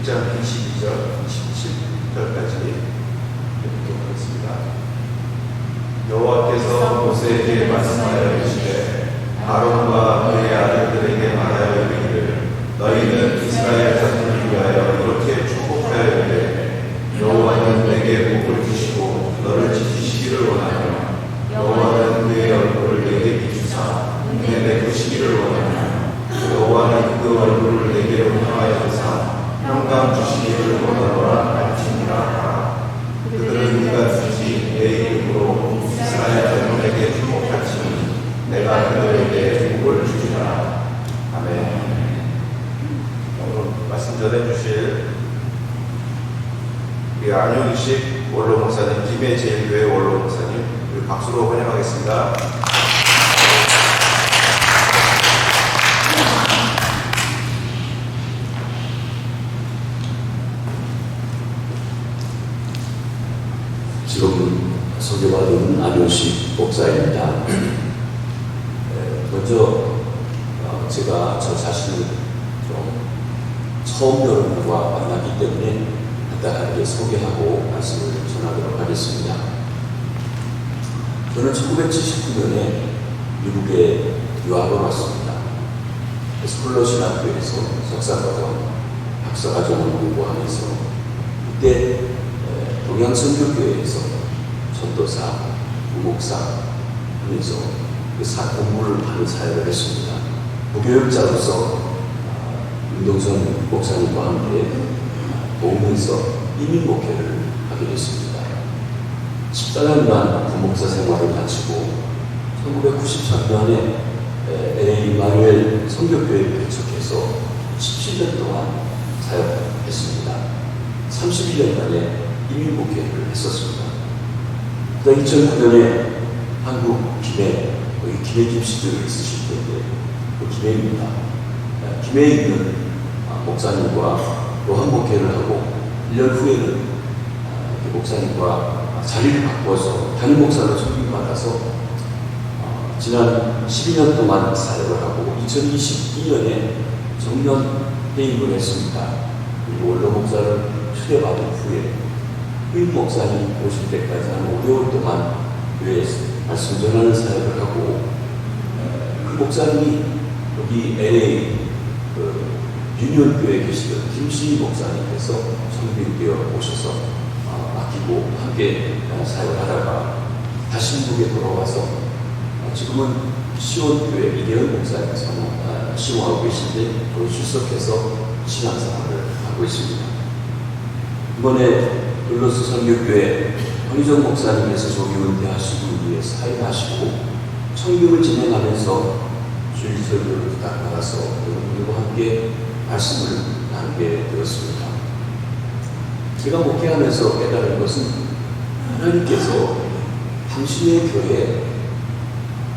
1장 22절, 27절까지 읽도록 하겠습니다. 여호와께서 모세에게 말씀하여 이르시되 아론과 그의 아들들에게 말하여 이르기를 너희는 이스라엘 자손을 위하여 이렇게 축복하여 이르되 여호와는 내게 복을 주시고 너를 지키시기를 원하며 여호와는 그의 얼굴을 내게 비추사 은혜 베푸시기를 원하며 여호와는 그 얼굴을 내게 온화하여사 평강 주시기를 원하노라 할지니라. 그들은 네가 주지 내 이름으로 이스라엘 자손에게 축복할지니 내가 그들에게 복을 주리라. 아멘. 오늘 말씀 전해주실 우리 안효기식 원로 목사님, 김해제일교회 원로 목사님, 우리 박수로 환영하겠습니다. 지금 소개받은 안효식 목사입니다. 먼저 제가 저 자신을 좀 처음 여러분과 만나기 때문에 간단하게 소개하고 말씀을 전하도록 하겠습니다. 저는 1979년에 미국에 유학을 왔습니다. 스콜러신학교에서 석사과정, 박사과정을 공부하면서 그때 동양선교교회에서 전도사, 부목사 하면서 그 공부를 하는 사역을 했습니다. 부교육자로서 윤동선 목사님과 함께 도우면서 이민 목회를 하게 됐습니다. 14년간 부목사 생활을 마치고 1993년에 LA 이마누엘 선교교회에 개척해서 17년 동안 사역했습니다. 31년간의 이민 목회를 했었습니다. 그다음 2009년에 한국 김해, 여기 김해 김씨들이 있으실 텐데 그 김해입니다. 김해에 있는 목사님과 또한 목회를 하고 1년 후에는 목사님과 자리를 바꿔서 담임 목사로 초빙받아서 지난 12년 동안 사역을 하고 2022년에 정년 퇴임을 했습니다. 그리고 원로 목사를 초대받은 후에 후임 목사님 오실 때까지 한 5개월 동안 교회에서 말씀 전하는 사역을 하고 그 목사님이 여기 LA 유니온교회에 계시던 김씨 목사님께서 성비교회 오셔서 맡기고 함께 사역을 하다가 다시 미국에 돌아와서 지금은 시온교회 이대현 목사님께서 시공하고 계신데 또 출석해서 신앙생활을 하고 있습니다. 이번에 글로스 선교교회 황희정 목사님께서 조기 은퇴하시고 위해 사임하시고 청교를 진행하면서 주일 설교를 부탁받아서 여러분들과 함께 말씀을 나누게 되었습니다. 제가 목회하면서 깨달은 것은 하나님께서 당신의 교회에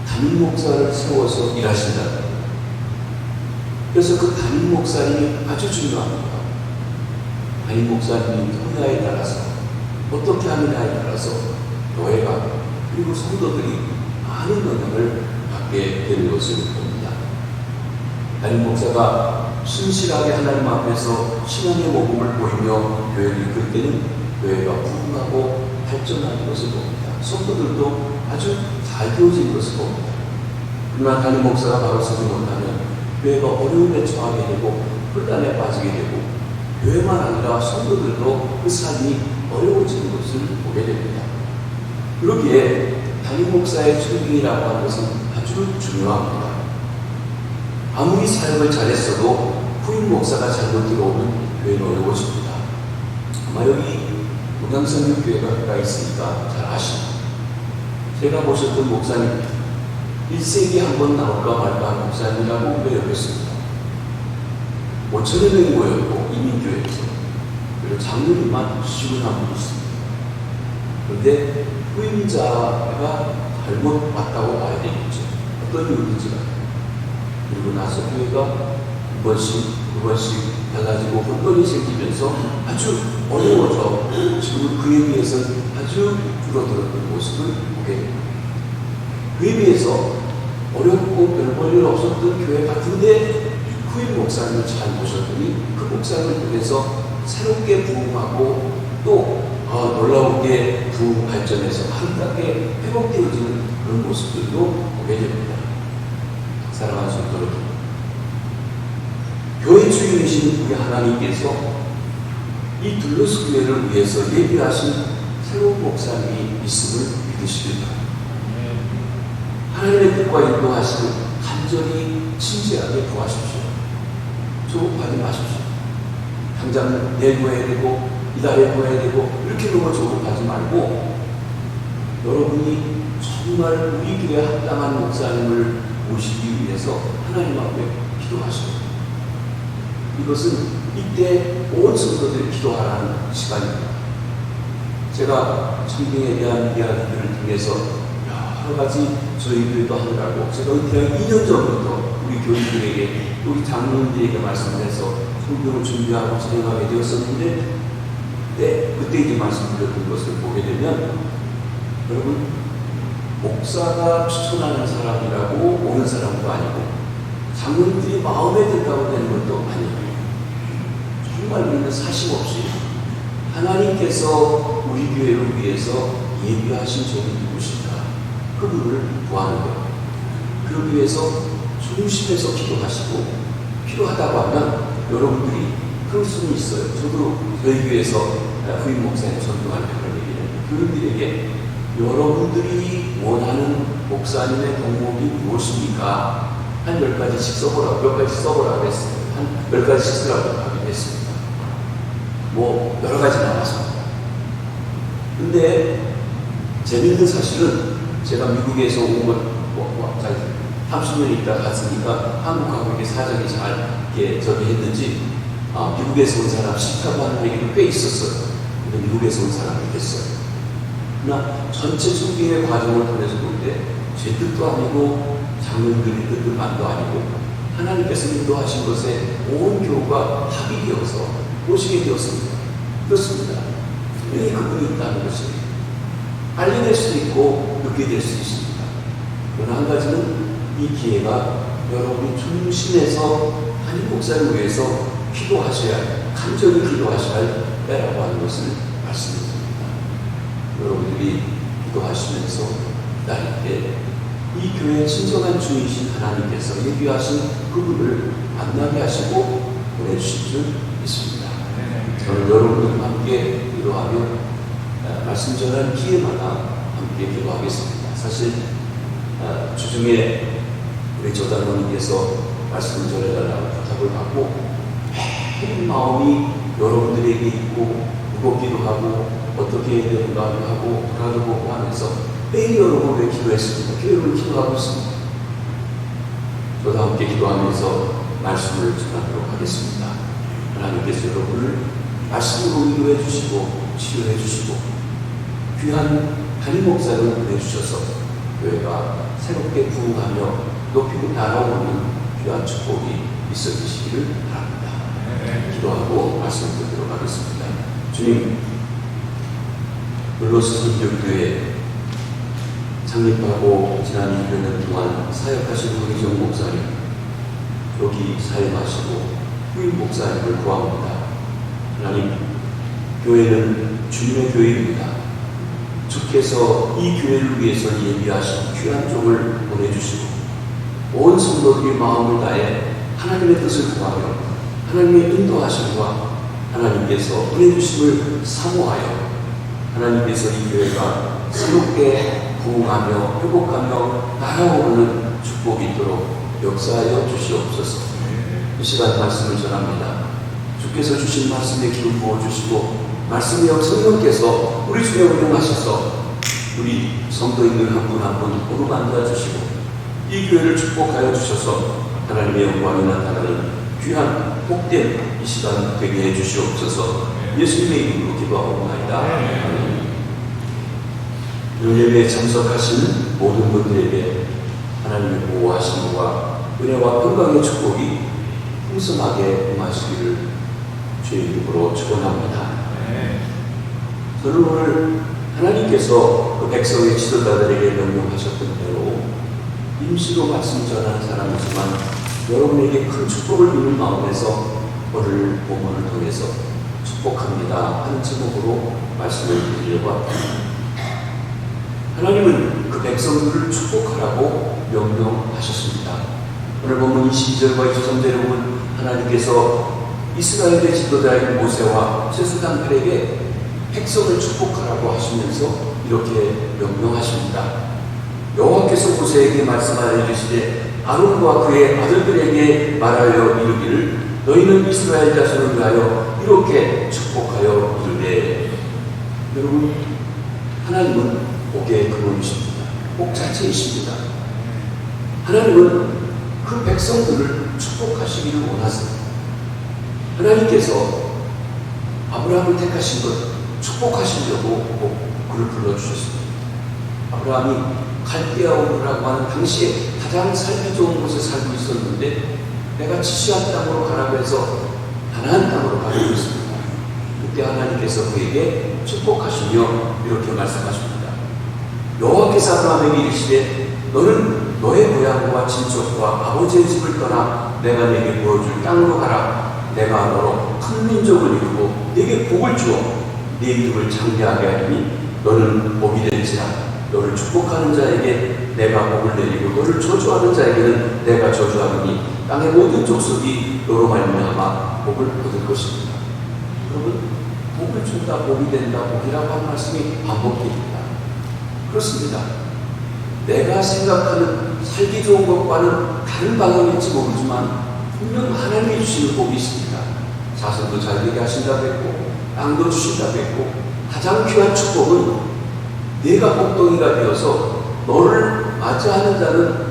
담임 목사를 세워서 일하신다. 그래서 그 담임 목사님이 아주 중요합니다. 담임 목사님이 분야에 따라서 어떻게 하느냐에 따라서 교회가 그리고 성도들이 많은 영향을 받게 되는 것을 봅니다. 담임 목사가 신실하게 하나님 앞에서 신앙의 모범을 보이며 교회를 이끌 때는 교회가 부흥하고 발전하는 것을 봅니다. 성도들도 아주 잘 되어진 것을 봅니다. 그러나 담임 목사가 바로 서지 못하면 교회가 어려움에 처하게 되고 혼란에 빠지게 되고 교회만 아니라 성도들도 그 삶이 어려워지는 것을 보게 됩니다. 그러기에 담임 목사의 초빙이라고 하는 것은 아주 중요합니다. 아무리 사역을 잘했어도 후임 목사가 잘못 들어오면 교회는 어려워집니다. 아마 여기 동양선교교회가 가까이 있으니까 잘 아십니다. 제가 모셨던 목사님 1세기에 한 번 나올까 말까 한 목사님이라고 배웠습니다. 5천여 명이 모였고 이민교회에서 그리고 장로님만 51분 있습니다. 그런데 후임자가 잘못 왔다고 봐야 되겠죠. 어떤 이유인지가. 그리고 나서 교회가 두 번씩 달라지고 혼돈이 생기면서 아주 어려워져 지금 그에 비해서 아주 줄어들었던 모습을 보게 됩니다. 그에 비해서 어렵고 별 볼일 없었던 교회 같은데 후임 목사님을 잘 모셨더니 그 목사님을 통해서 새롭게 부흥하고 또 놀라우게 부흥 발전해서 아름답게 회복되어지는 그런 모습들도 보게 됩니다. 사랑하는 성도 여러분, 교회 주인이신 우리 하나님께서 이 둘러스 교회를 위해서 예비하신 새로운 목사님이 있음을 믿으시길 바랍니다. 하나님의 뜻과 인도하심을 간절히 진지하게 구하십시오. 조급하지 마십시오. 당장 내일 구해야 되고 이달에 구해야 되고 이렇게 너무 조급하지 말고 여러분이 정말 우리 교회에 합당한 목사님을 모시기 위해서 하나님 앞에 기도하십시오. 이것은 이때 온 성도들이 기도하라는 시간입니다. 제가 성경에 대한 이야기들을 통해서 여러 가지 저희 교회도 하느라고 제가 은퇴한 2년 전부터 우리 교인들에게 우리 장로님들에게 말씀을 해서 성경을 준비하고 진행하게 되었었는데 그때 이제 말씀드렸던 것을 보게 되면 여러분 목사가 추천하는 사람이라고 오는 사람도 아니고 장로님들이 마음에 든다고 되는 것도 아니에요. 정말 우리는 사심 없이 하나님께서 우리 교회를 위해서 예비하신 종이 누구신가 그분을 구하는 거예요. 그러기 위해서 중심에서 기도하시고 필요하다고 하면 여러분들이 그럴 수는 있어요. 저도 저희 교회에서 후임 목사님 전도하는 그런 얘기를 교인들에게 여러분들이 원하는 목사님의 덕목이 무엇입니까? 한 10가지씩 써보라고 몇 가지 써보라고 했어요. 한 10가지씩 쓰라고 하기로 했습니다. 뭐 여러 가지 나왔습니다. 근데 재밌는 사실은 제가 미국에서 온 건 30년 있다 갔으니까 한국하고 이렇게 사정이 잘 이렇게 저기 했는지 미국에서 온 사람 싫다고 하는 얘기도 꽤 있었어요. 근데 미국에서 온 사람이 됐어요. 그러나 전체 총기의 과정을 통해서 볼 때 제 뜻도 아니고 장로님들의 뜻만도 아니고 하나님께서 인도하신 것에 온 교우가 합이 되어서 오시게 되었습니다. 그렇습니다. 분명히 그분이 있다는 것이 빨리 될 수도 있고 늦게 될 수 있습니다. 그러나 한 가지는 이 기회가 여러분이 중심에서 한인 목사를 위해서 기도하셔야 간절히 기도하셔야 할 때라고 하는 것을 말씀드립니다. 여러분들이 기도하시면서 기다릴 때 이 교회의 진정한 주이신 하나님께서 예비하신 그분을 만나게 하시고 보내주실 줄 믿습니다. 저는 여러분들과 함께 기도하며 말씀 전할 기회마다 함께 기도하겠습니다. 사실 주중에 우리 조단원님께서 말씀을 전해달라고 부탁을 받고 매일 마음이 여러분들에게 있고 무겁기도 하고 어떻게 해야 되는가 하고 돌아보고 하면서 매일 여러분을 기도했습니다. 교회를 기도하고 있습니다. 저도 함께 기도하면서 말씀을 전하도록 하겠습니다. 하나님께서 여러분을 말씀으로 위로해 주시고 치유해 주시고 귀한 담임 목사를 보내주셔서 교회가 새롭게 부흥하며 높이고 날아오는 귀한 축복이 있어지시기를 바랍니다. 기도하고 말씀드리도록 하겠습니다. 주님, 블로스 선교교회 창립하고 지난 2년 동안 사역하신 황희정 목사님, 여기 사역하시고 후임 목사님을 구합니다. 하나님, 교회는 주님의 교회입니다. 주께서 이 교회를 위해서 예비하신 귀한 종을 보내주시고 온 성도들이 마음을 다해 하나님의 뜻을 구하며 하나님의 인도하심과 하나님께서 보내주심을 사모하여 하나님께서 이 교회가 새롭게 부흥하며 회복하며 날아오르는 축복이 있도록 역사하여 주시옵소서. 이 시간 말씀을 전합니다. 주께서 주신 말씀에 기름 부어주시고 말씀의 성령께서 우리 중에 운영하셔서 우리 성도인들 한 분 한 분 어루만져 주시고 이 교회를 축복하여 주셔서 하나님의 영광이 나타나는 귀한 복된 이 시간 되게 해 주시옵소서. 예수님의 이름으로 기도하옵나이다. 예배에 참석하시는 모든 분들에게 하나님의 보호하심과 은혜와 평강의 축복이 풍성하게 임하시기를 주의 이름으로 축원합니다. 저는 오늘 하나님께서 그 백성의 지도자들에게 명령하셨던 대로 임시로 말씀 전하는 사람이지만 여러분에게 큰 축복을 주는 마음에서 오늘 본문을 통해서 축복합니다 하는 제목으로 말씀을 드리려고 합니다. 하나님은 그 백성들을 축복하라고 명령하셨습니다. 오늘 본문 22절과 23절에 보면 하나님께서 이스라엘의 지도자인 모세와 제사장들에게 백성을 축복하라고 하시면서 이렇게 명령하십니다. 여호와께서 모세에게 말씀하여 이르시되 아론과 그의 아들들에게 말하여 이르기를 너희는 이스라엘 자손을 위하여 이렇게 축복하여 이르되. 여러분, 하나님은 복의 근원이십니다. 복 자체이십니다. 하나님은 그 백성들을 축복하시기를 원하십니다. 하나님께서 아브라함을 택하신 것 축복하시려고 꼭 그를 불러주셨습니다. 아브라함이 갈대아 우르라고 하는 당시에 가장 살기 좋은 곳에 살고 있었는데 내가 지시한 땅으로 가라고 해서 가나안 땅으로 가고 있습니다. 그때 하나님께서 그에게 축복하시며 이렇게 말씀하십니다. 여호와께서 아브라함에게 이르시되 너는 너의 고향과 친척과 아버지의 집을 떠나 내가 네게 보여줄 땅으로 가라. 내가 너로 큰 민족을 이루고 네게 복을 주어 네 이름을 창대하게 하리니 너는 복이 될지라. 너를 축복하는 자에게 내가 복을 내리고 너를 저주하는 자에게는 내가 저주하리니 땅의 모든 족속이 너로 말미암아 복을 얻을 것입니다. 여러분, 복을 준다, 복이 된다, 복이라고 하는 말씀이 반복됩니다. 그렇습니다. 내가 생각하는 살기 좋은 것과는 다른 방향일지 모르지만 분명 하나님이 주시는 복이 있습니다. 자손도 잘 되게 하신다고 했고 땅도 주신다고 했고 가장 귀한 축복은 네가 복덩이가 되어서 너를 맞이하는 자는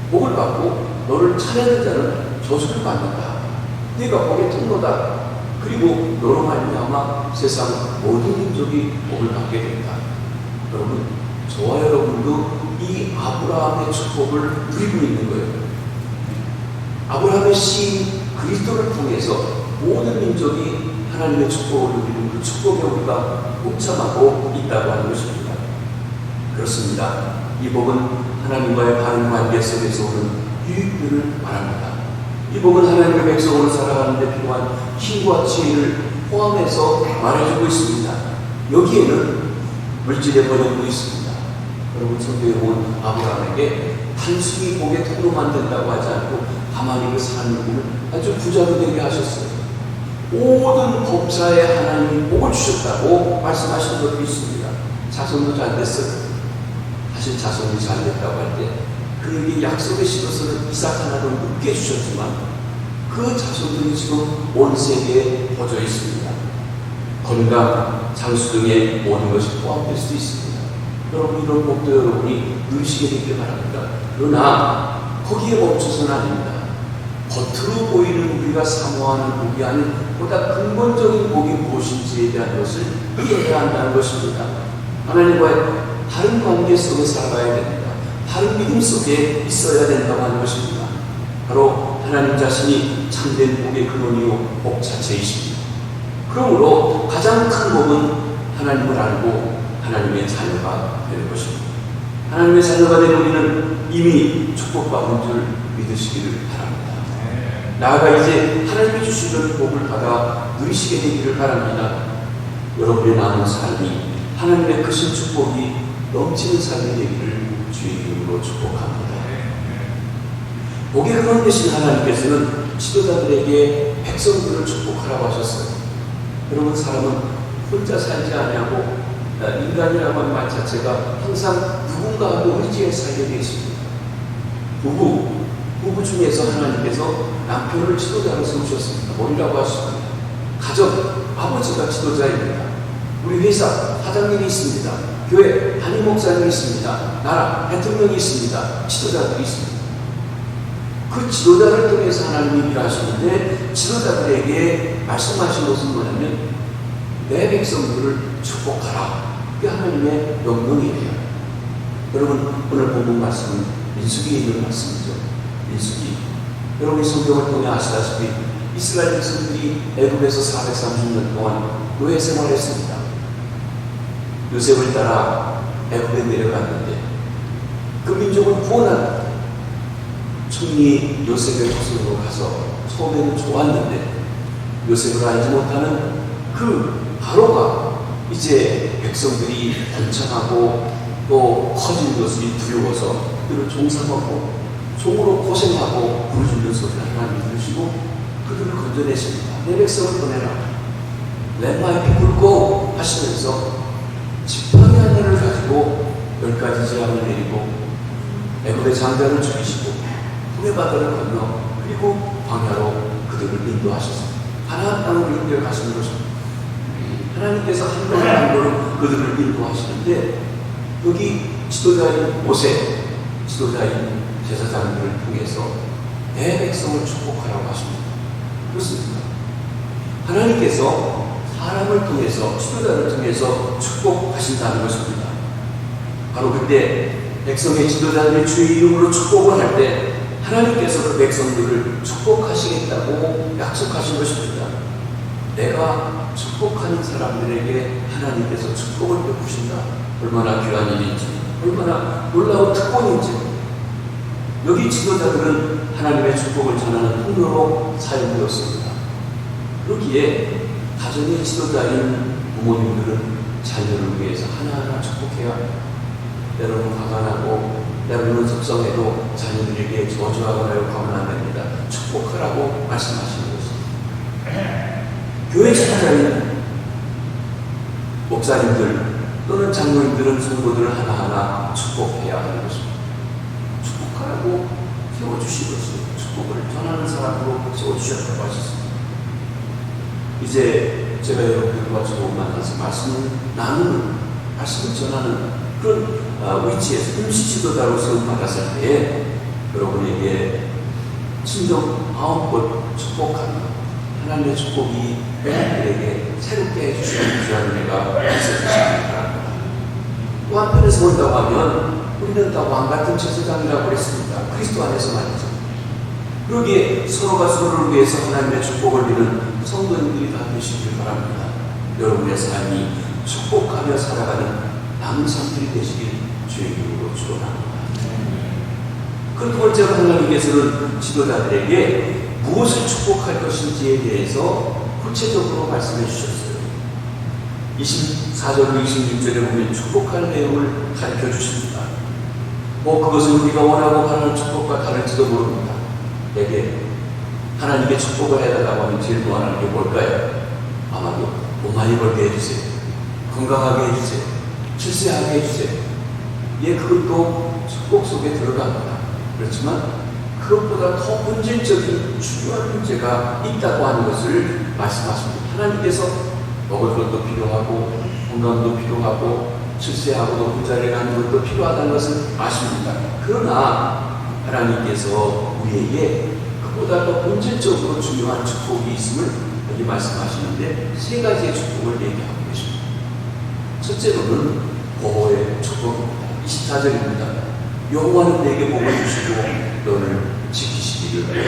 복을 받고 너를 차례하는 자는 저주를 받는다. 네가 복의 통로다. 그리고 너로 말미암아 세상 모든 민족이 복을 받게 된다. 여러분, 저와 여러분도 이 아브라함의 축복을 누리고 있는 거예요. 아브라함의 시인 그리스도를 통해서 모든 민족이 하나님의 축복을 누리는 그 축복에 우리가 동참하고 있다고 하는 것입니다. 그렇습니다. 이 복은 하나님과의 바른 관계 속에서 오는 유익들을 말합니다. 이 복은 하나님의 백성으로 살아가는 데 필요한 힘과 지혜를 포함해서 말해주고 있습니다. 여기에는 물질의 번영도 있습니다. 여러분, 성경에 온 아브라함에게 단순히 복의 통로만 된다고 하지 않고 가만히 그 삶을 아주 부자로 되게 하셨어요. 모든 법사에 하나님이 복을 주셨다고 말씀하신 것도 있습니다. 자손도 잘 됐어요. 사실 자손이 잘 됐다고 할 때 그에게 약속의 시로서는 이삭 하나도 늦게 주셨지만 그 자손들이 지금 온 세계에 퍼져 있습니다. 건강, 장수 등의 모든 것이 포함될 수도 있습니다. 여러분, 이런 복도 여러분이 누리시게 되길 바랍니다. 그러나 거기에 멈춰서는 아닙니다. 겉으로 보이는 우리가 사모하는 복이 아닌 보다 근본적인 복이 무엇인지에 대한 것을 이해해야 한다는 것입니다. 하나님과의 다른 관계 속에 살아가야 됩니다. 다른 믿음 속에 있어야 된다고 하는 것입니다. 바로 하나님 자신이 참된 복의 근원이요 복 자체이십니다. 그러므로 가장 큰 복은 하나님을 알고 하나님의 자녀가 되는 것입니다. 하나님의 자녀가 된 우리는 이미 축복받은 줄 믿으시기를 바랍니다. 나아가 이제 하나님이 주시는 복을 받아 누리시게 되기를 바랍니다. 여러분의 남은 삶이 하나님의 크신 축복이 넘치는 삶이 되기를 주의 이름으로 축복합니다. 복의 근원 되신 하나님께서는 지도자들에게 백성들을 축복하라고 하셨어요. 여러분, 사람은 혼자 살지 아니하고 인간이라고 하는 말 자체가 항상 누군가하고 의지해 살게 되어 있습니다. 부부 중에서 하나님께서 남편을 지도자로 세우셨습니다. 머리라고 하십니다. 가정, 아버지가 지도자입니다. 우리 회사 사장님이 있습니다. 교회 담임 목사님이 있습니다. 나라 대통령이 있습니다. 지도자들이 있습니다. 그 지도자를 통해서 하나님이 일하시는데 지도자들에게 말씀하신 것은 뭐냐면 내 백성들을 축복하라. 그게 하나님의 명령이에요. 여러분, 오늘 본문 말씀은 민수기에 있는 말씀이죠. 민수기. 여러분이 성경을 통해 아시다시피 이스라엘 백성들이 애굽에서 430년 동안 노예 생활했습니다. 요셉을 따라 애굽에 내려갔는데 그 민족을 구원하는 총리 요셉의 후손으로 가서 처음에는 좋았는데 요셉을 알지 못하는 그 바로가 이제 백성들이 번창하고 또 커진 것이 두려워서 그들을 종삼하고 종으로 고생하고 부르짖는 소리를 하나님이 들으시고 그들을 건져내십니다. 내 백성을 보내라. Let my people go 하시면서 지팡이 하나를 가지고 10가지 재앙을 내리고 애굽의 장자를 죽이시고 후의 바다를 건너 그리고 광야로 그들을 인도하셨습니다. 가나안 땅으로 인도해 가시는 것입니다. 하나님께서 한 걸음 한 걸음 그들을 인도하시는데 여기 지도자인 모세, 지도자인 제사장들을 통해서 내 백성을 축복하라고 하십니다. 그렇습니다. 하나님께서 사람을 통해서 지도자를 통해서 축복하신다는 것입니다. 바로 그때 백성의 지도자들이 주의 이름으로 축복을 할 때 하나님께서 그 백성들을 축복하시겠다고 약속하신 것입니다. 내가 축복하는 사람들에게 하나님께서 축복을 베푸신다. 얼마나 귀한 일인지, 얼마나 놀라운 특권인지. 여기 지도자들은 하나님의 축복을 전하는 통로로 사용되었습니다. 그러기에 가정의 지도자인 부모님들은 자녀를 위해서 하나하나 축복해야 합니다. 때로는 화가 나고 때로는 속상해도 자녀들에게 저주하거나 욕하면 안 됩니다. 축복하라고 말씀하시는 것입니다. 교회 지도자인 목사님들 또는 장로님들은 성도들을 하나하나 축복해야 하는 것입니다. 축복하라고 세워주시고 축복을 전하는 사람으로 세워주셨다고 하셨습니다. 이제 제가 여러분들과 조금 만나서 말씀을 나누는, 말씀을 전하는 그런 위치에서 임시 지도자로서 받았을 때에 여러분에게 친정 9번 축복하는 하나님의 축복이 여러분들에게 새롭게 해주시는 주한 은혜가 있어주시기 바랍니다. 또 한편에서 본다고 하면 우리는 다 왕같은 제사장이라고 그랬습니다. 그리스도 안에서 말이죠. 그러기에 서로가 서로를 위해서 하나님의 축복을 비는 성도님들이 다 되시길 바랍니다. 여러분의 삶이 축복하며 살아가는 남은 삶들이 되시길 주의 이름으로 축원합니다. 그 두 번째로 하나님께서는 지도자들에게 무엇을 축복할 것인지에 대해서 구체적으로 말씀해 주셨어요. 24절로 26절에 보면 축복할 내용을 가르쳐 주십니다. 그것은 우리가 원하고 바라는 축복과 다를지도 모릅니다. 내게 하나님께 축복을 해달라고 하면 제일 원하는 게 뭘까요? 아마도 돈 많이 벌게 해주세요. 건강하게 해주세요. 출세하게 해주세요. 예, 그것도 축복 속에 들어갑니다. 그렇지만 그것보다 더 본질적인 중요한 문제가 있다고 하는 것을 말씀하십니다. 하나님께서 먹을 것도 필요하고 건강도 필요하고 출세하고도 부자를 가는 것도 필요하다는 것을 아십니다. 그러나 하나님께서 우리에게 그보다 더 본질적으로 중요한 축복이 있음을 여기 말씀하시는데 세 가지의 축복을 얘기하고 계십니다. 첫째로는 보호의 축복입니다. 24절입니다. 여호와는 내게 복을 주시고 너를 지키시기를.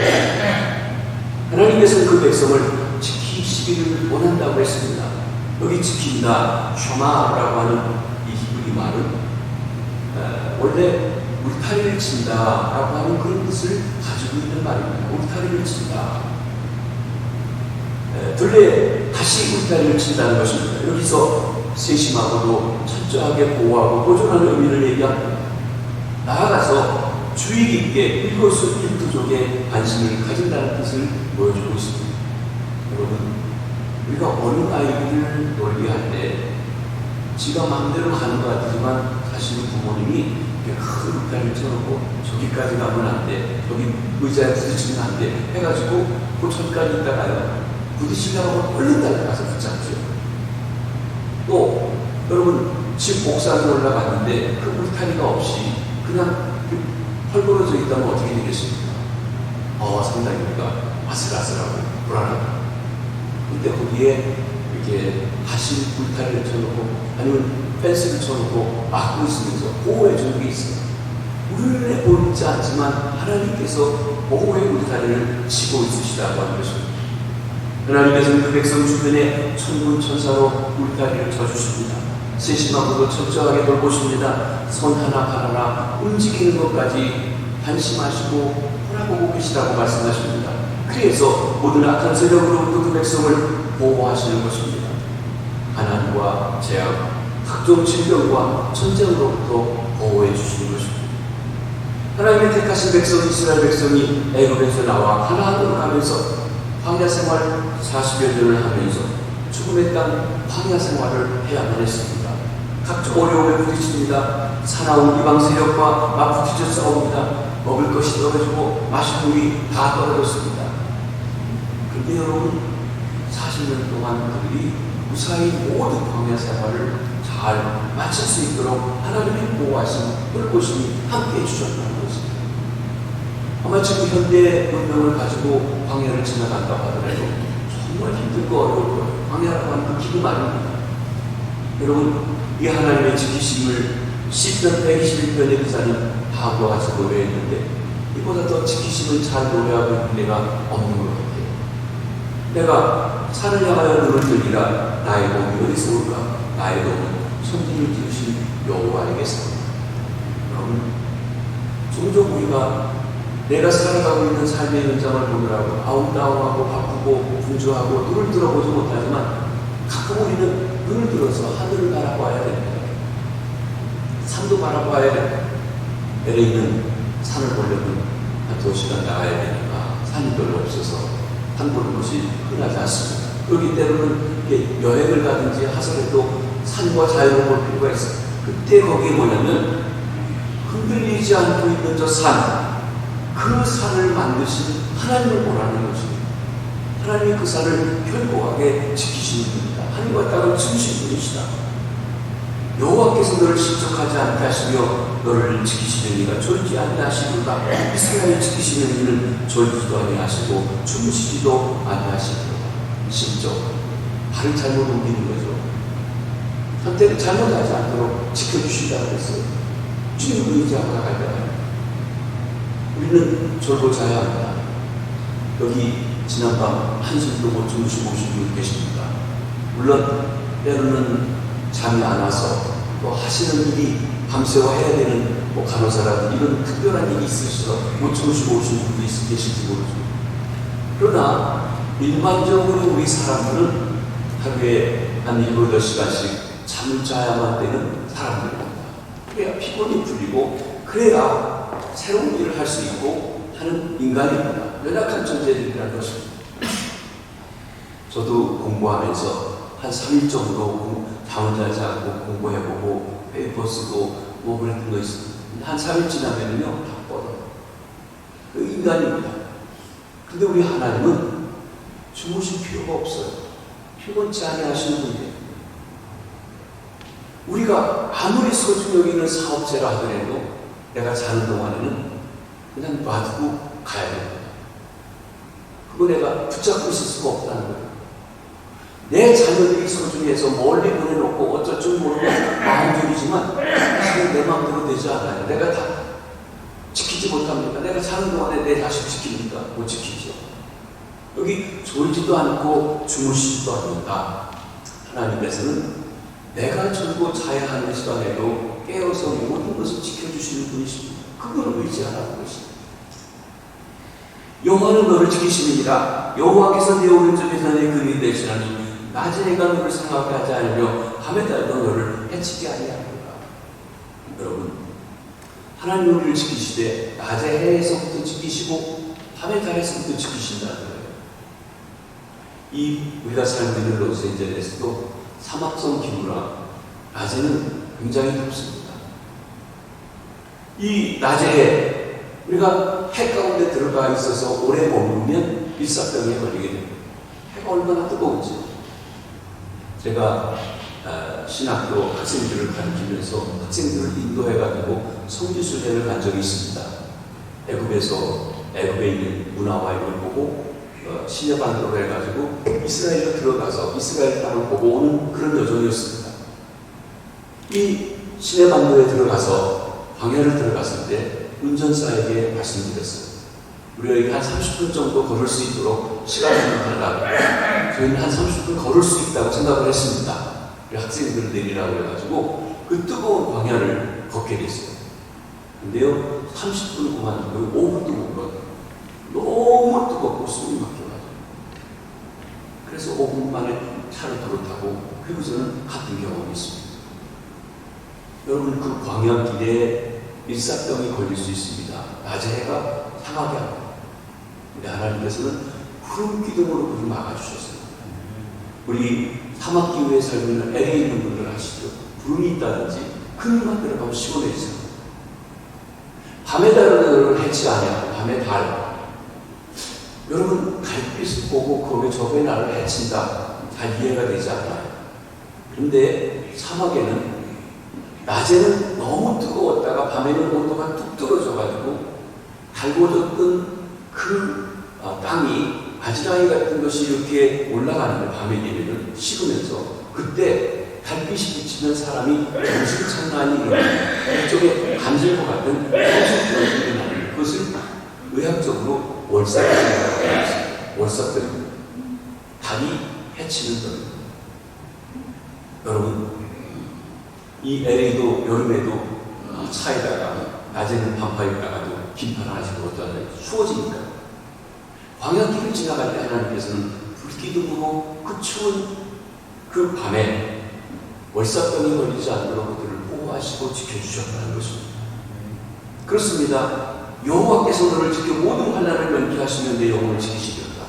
하나님께서는 그 백성을 지키시기를 원한다고 했습니다. 여기 지킨다, 셔마라고 하는 이 히브리 말은 원래 울타리를 친다라고 하는 그런 뜻을 가지고 있는 말입니다. 울타리를 친다. 둘레 다시 울타리를 친다는 것입니다. 여기서 세심하고도 철저하게 보호하고 보존하는 의미를 얘기합니다. 나아가서 주의 깊게 일거수일투족의 관심을 가진다는 뜻을 보여주고 있습니다. 여러분, 우리가 어린 아이들을 놀게 할 때 지가 마음대로 가는 것 같지만 사실은 부모님이 큰 울타리를 쳐놓고 저기까지 가면 안 돼, 저기 의자에 부딪히면 안 돼 해가지고 그 전까지 있다가요 부딪히려고 얼른 달려가서 붙잡죠. 또 여러분 집 옥상에 올라갔는데 그 울타리가 없이 그냥 헐거러져 있다면 어떻게 되겠습니까? 상당히 우리가 아슬아슬하고 불안하고, 근데 거기에 이렇게 다시 울타리를 쳐놓고 아니면 펜스를 쳐놓고 막고 있으면서 보호해 주는 게 있어요. 우리를 보이지 않지만 하나님께서 보호의 울타리를 치고 있으시다고 하는 것입니다. 하나님께서는 그 백성 주변에 천군 천사로 울타리를 쳐주십니다. 세심하고도 철저하게 돌보십니다. 손 하나 발 하나 움직이는 것까지 관심하시고 돌아보고 계시다고 말씀하십니다. 그래서 모든 악한 세력으로부터 그 백성을 보호하시는 것입니다. 가난과 재앙, 각종 질병과 전쟁으로부터 보호해 주시는 것입니다. 하나님의 택하신 백성 이스라엘 백성이 애굽에서 나와 가나안으로 가면서 광야 생활 40여 년을 하면서 죽음의 땅 광야 생활을 해야만 했습니다. 각종 어려움에 부딪힙니다. 사나운 이방 세력과 맞부딪혀 싸웁니다. 먹을 것이 떨어지고 마실 물이 다 떨어졌습니다. 그런데 여러분, 40년 동안 그들이 무사히 모든 광야 생활을 잘 마칠 수 있도록 하나님의 보호하심, 돌보심이 함께해 주셨다는 것입니다. 아마 지금 현대 문명을 가지고 광야를 지나간다 하더라도 정말 힘들고 어려울 거예요. 광야라고 하는 그 기름 아닙니다. 여러분, 이 하나님의 지키심을 10편 121편의 기사는 다음과 같이 노래했는데 이보다 더 지키심을 잘 노래하고 있는 데가 없는 것 같아요. 내가 산을 향하여 눈을 들리라. 나의 몸이 어디서 올까? 나의 몸은 천지를 지으신 여호와에게서. 여러분, 종종 우리가 내가 살아가고 있는 삶의 현장을 보느라고 아웅다웅하고 바쁘고 분주하고 눈을 들어보지 못하지만 가끔 우리는 눈을 들어서 하늘을 바라봐야 됩니다. 산도 바라봐야 됩니다. 내려 있는 산을 보려면 한 2시간 나가야 되니까 산이 별로 없어서 산 보는 것이 흔하지 않습니다. 그렇기 때문에 여행을 가든지 하더라도 산과 자연을 볼 필요가 있어요. 그때 거기에 뭐냐면 흔들리지 않고 있는 저 산, 그 산을 만드신 하나님을 보라는 것입니다. 하나님이 그 산을 견고하게 지키시는 분이다. 하늘과 땅을 지으신 분이시다. 여호와께서 너를 실족하지 않게 하시며 너를 지키시는 이가 졸지 아니하시리로다. 이스라엘을 지키시는 이는 졸지도 아니하시고 주무시지도 아니하시리로다. 실족, 발을 잘못 옮기는 거죠. 한때는 잘못하지 않도록 지켜주신다고 했어요. 주님을 의지하고 나갈 때가 우리는 졸고 자야 합니다. 여기 지난밤 한숨도 못 주무시고 오신 분 계십니다. 물론 때로는 잠이 안 와서 또 하시는 일이 밤새워 해야 되는 간호사라든지 이런 특별한 일이 있으셔서 못 주무시고 오신 분도 계실지 모르죠. 그러나 일반적으로 우리 사람들은 하루에 한 7, 8시간씩 잠을 자야만 되는 사람들입니다. 그래야 피곤이 풀리고 그래야 새로운 일을 할 수 있고 하는 인간입니다. 연약한 존재들이라는 것입니다. 저도 공부하면서 한 3일 정도 잠을 자지 않고 공부해보고 페이퍼 쓰고 뭐 그랬던 거 있습니다. 한 3일 지나면요 다 뻗어요. 그 인간입니다. 근데 우리 하나님은 주무실 필요가 없어요. 피곤치 아니하시는 분이에요. 우리가 아무리 소중 여기는 사업체라 하더라도 내가 자는 동안에는 그냥 놔두고 가야 됩니다. 그거 내가 붙잡고 있을 수가 없다는 거예요. 내 자녀들이 소중해서 멀리 보내놓고 어쩔 줄 모르고 마음 졸이지만 사실 내 마음대로 되지 않아요. 내가 다 지키지 못합니다. 내가 자는 동안에 내 자식 지킵니까? 못 지키죠. 여기 졸지도 않고 주무시지도 않는다. 하나님께서는 내가 졸고 자야 하는 시간에도 깨어서 모든 것을 지켜주시는 분이십니다. 그분을 의지하라는 것입니다. 여호와는 너를 지키시느니라. 여호와께서 내 오른쪽에서 내 근이 되시나니 낮에 내가 너를 상하게 하지 않으며 밤에 달도 너를 해치게 아니하리라. 여러분, 하나님 우리를 지키시되 낮에 해에서부터 지키시고 밤에 달에서부터 지키신다는 거예요. 이 우리가 살고 있는 로스앤젤레스도 사막성 기후라 낮에는 굉장히 덥습니다. 이 낮에 우리가 해 가운데 들어가 있어서 오래 머무르면 일사병에 걸리게 됩니다. 해가 얼마나 뜨거운지. 제가 신학교 학생들을 가르치면서 학생들을 인도해가지고 성지순례를 간 적이 있습니다. 애굽에 있는 문화와 이걸 보고 시내반도로 해가지고 이스라엘로 들어가서 이스라엘 땅을 보고 오는 그런 여정이었습니다. 이 시내반도에 들어가서 광야를 들어갔을 때 운전사에게 말씀드렸어요. 우리가 여기 한 30분 정도 걸을 수 있도록 시간을 생각하다가 저희는 한 30분 걸을 수 있다고 생각을 했습니다. 학생들을 내리라고 해가지고 그 뜨거운 광야를 걷게 됐어요. 근데요 30분 그만두고 5분도 못 걸어요. 너무 뜨겁고 숨이 막혀가지고 그래서 5분 만에 차를 도로 타고 그리고 저는 같은 경험이 있습니다. 여러분 그 광야길에 일사병이 걸릴 수 있습니다. 낮에 해가 상하게 합니다. 근데 하나님께서는 푸른 기둥으로 그를 막아주셨어요. 우리 사막기후에 살고 있는 LA에 있는 분들 아시죠? 구름이 있다든지 그늘만 들어가면 시원해지죠. 밤에 달을 해치 아니야. 밤에 달. 여러분 달빛을 보고 거기에 저게 나를 해친다. 잘 이해가 되지 않아요. 그런데 사막에는 낮에는 너무 뜨거웠다가 밤에는 온도가 뚝 떨어져가지고 달궈졌던 그 땅이 바지락이 같은 것이 이렇게 올라가는데 밤에 되면은 식으면서 그때 달빛이 비치면 사람이 정신장난이 일어나요. 일종의 간질과 같은 정신병이 일어나요. 그것을 의학적으로 월삭병이라고 합니다. 월삭병. 달이 해치는 병. 여러분 이 LA도 여름에도 차에다가 낮에는 반팔 입다가도 긴팔 하나 신고 어떠하나요? 추워지니까. 광야길을 지나갈 때 하나님께서는 불기둥으로 그 추운 그 밤에 월삭병이 걸리지 않도록 그들을 보호하시고 지켜주셨다는 것입니다. 그렇습니다. 여호와께서 너를 지켜 모든 환난을 면케하시면 내 영혼을 지키시리로다.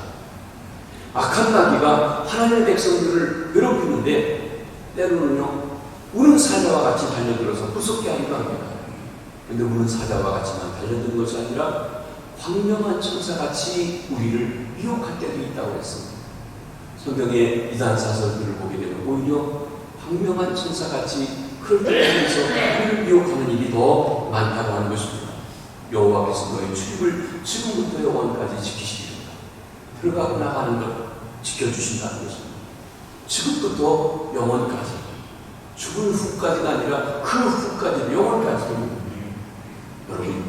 악한 나귀가 하나님의 백성들을 괴롭히는데 때로는요 우는 사자와 같이 달려들어서 무섭게 하기도 합니다. 그런데 우는 사자와 같이만 달려드는 것이 아니라 광명한 천사같이 우리를 유혹할 때도 있다고 했습니다. 성경의 이단 사설들을 보게 되면 오히려 광명한 천사같이 그럴 때 하면서 우리를 유혹하는 일이 더 많다고 하는 것입니다. 여호와께서 너의 출입을 지금부터 영원까지 지키시리로다. 들어가고 나가는 것 지켜주신다는 것입니다. 지금부터 영원까지. 죽은 후까지가 아니라 그 후까지 영원까지. 여러분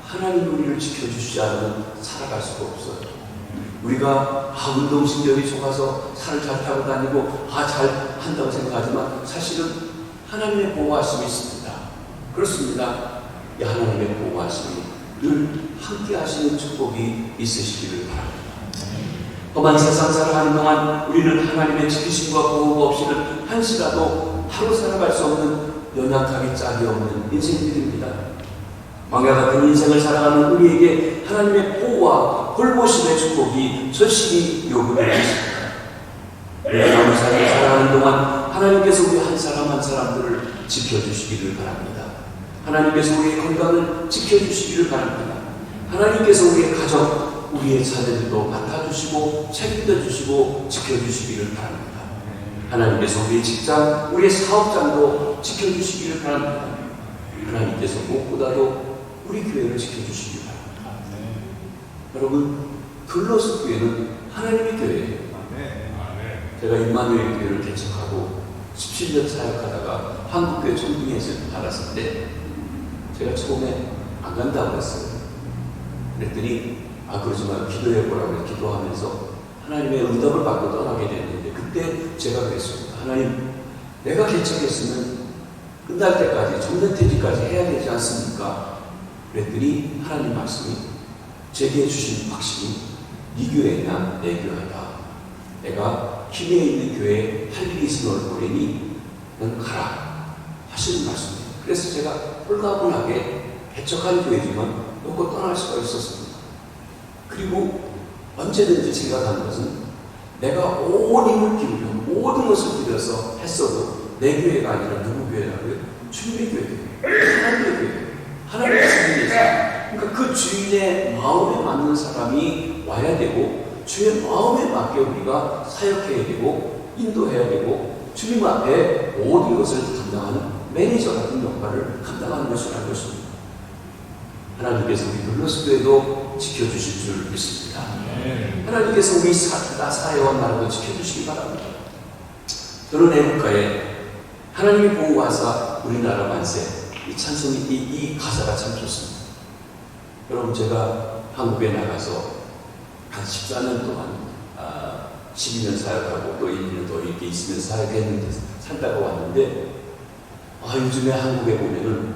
하나님 우리를 지켜주시지 않으면 살아갈 수가 없어요. 우리가 운동신경이 좋아서 차를 잘 타고 다니고 잘 한다고 생각하지만 사실은 하나님의 보호하심이 있습니다. 그렇습니다. 이 하나님의 보호하심이 늘 함께 하시는 축복이 있으시기를 바랍니다. 험한 세상 살아가는 동안 우리는 하나님의 지키심과 보호가 없이는 한시라도 하루 살아갈 수 없는 연약하기 짝이 없는 인생들입니다. 광야 같은 인생을 살아가는 우리에게 하나님의 보호와 돌보심의 축복이 절실히 요구되고 있습니다. 우리가 남은 삶을 살아가는 동안 하나님께서 우리 한 사람 한 사람들을 지켜주시기를 바랍니다. 하나님께서 우리의 건강을 지켜주시기를 바랍니다. 하나님께서 우리의 가정, 우리의 자녀들도 맡아주시고 책임져 주시고 지켜주시기를 바랍니다. 하나님께서 우리의 직장, 우리의 사업장도 지켜주시기를 바랍니다. 하나님께서 무엇보다도 우리 교회를 지켜주시기 바랍니다. 여러분, 글로스 교회는 하나님의 교회예요. 제가 임마누엘 교회를 개척하고 17년 사역하다가 한국교회 총회에서 받았을 때 제가 처음에 안 간다고 했어요. 그랬더니 그러지 말고 기도해보라고 기도하면서 하나님의 응답을 받고 떠나게 됐는데 그때 제가 그랬습니다. 하나님, 내가 개척했으면 끝날 때까지 정년퇴직까지 해야 되지 않습니까? 그랬더니 하나님 말씀이 제게 주신 확신이 네 교회냐 내 교회다. 내가 힘에 있는 교회에 할 일이 있으면 올 거리니 넌 가라 하시는 말씀입니다. 그래서 제가 홀가분하게 개척한 교회지만 놓고 떠날 수가 있었습니다. 그리고 언제든지 생각하는 것은 내가 온 힘을 기울여 모든 것을 들여서 했어도 내 교회가 아니라 누구 교회라고요? 주님의 교회, 하나님의 교회, 하나님의 주인이죠. 그러니까 그 주인의 마음에 맞는 사람이 와야 되고 주의 마음에 맞게 우리가 사역해야 되고 인도해야 되고 주님 앞에 모든 것을 감당하는 매니저 같은 역할을 감당하는 것이라는 것입니다. 하나님께서 우리 글로스 교회도 지켜주실 줄 믿습니다. 하나님께서 우리 사회와 나라도 지켜주시기 바랍니다. 저는 애국가에 하나님이 보호하사 우리나라 만세 이 찬송이 이 가사가 참 좋습니다. 여러분, 제가 한국에 나가서 한 14년 동안 12년 사역하고 또 1년 더 이렇게 있으면서 사역했는데 살다가 왔는데 요즘에 한국에 보면은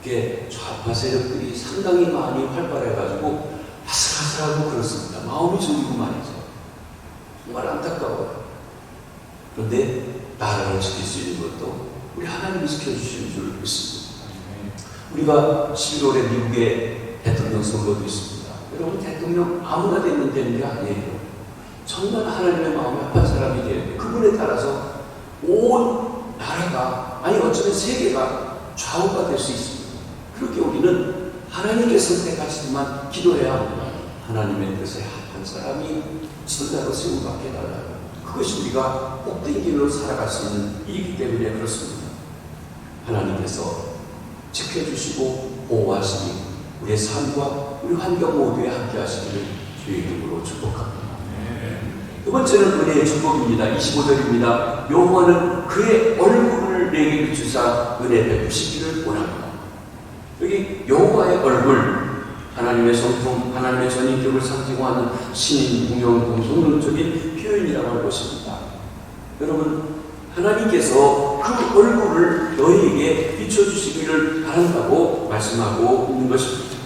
이렇게 좌파 세력들이 상당히 많이 활발해가지고 아슬아슬 자살하고 그렇습니다. 마음이 졸이고 말이죠. 정말 안타까워요. 그런데 나라를 지킬 수 있는 것도 우리 하나님이 지켜주시는 줄 믿습니다. 우리가 11월에 미국에 대통령 선거도 있습니다. 여러분, 대통령 아무나 되는 게 아니에요. 정말 하나님의 마음에 합한 사람이 되는데 그분에 따라서 온 나라가, 아니 어쩌면 세계가 좌우가 될 수 있습니다. 그렇게 우리는 하나님께 선택하시지만 기도해야 합니다. 하나님의 뜻에 합한 사람이 지도자로 세움받게 해달라고. 그것이 우리가 복된 길로 살아갈 수 있는 일이기 때문에 그렇습니다. 하나님께서 지켜주시고 보호하시니 우리의 삶과 우리 환경 모두에 함께 하시기를 주의 이름으로 축복합니다. 두 번째는 은혜의 축복입니다. 25절입니다. 여호와는 그의 얼굴을 내게 비추사 은혜 베푸시기를 원합니다. 여기 여호와의 얼굴, 하나님의 성품, 하나님의 전인격을 상징하는 신인, 공영, 동성론적인 표현이라고 할 것입니다. 여러분, 하나님께서 그 얼굴을 너희에게 비춰주시기를 바란다고 말씀하고 있는 것입니다.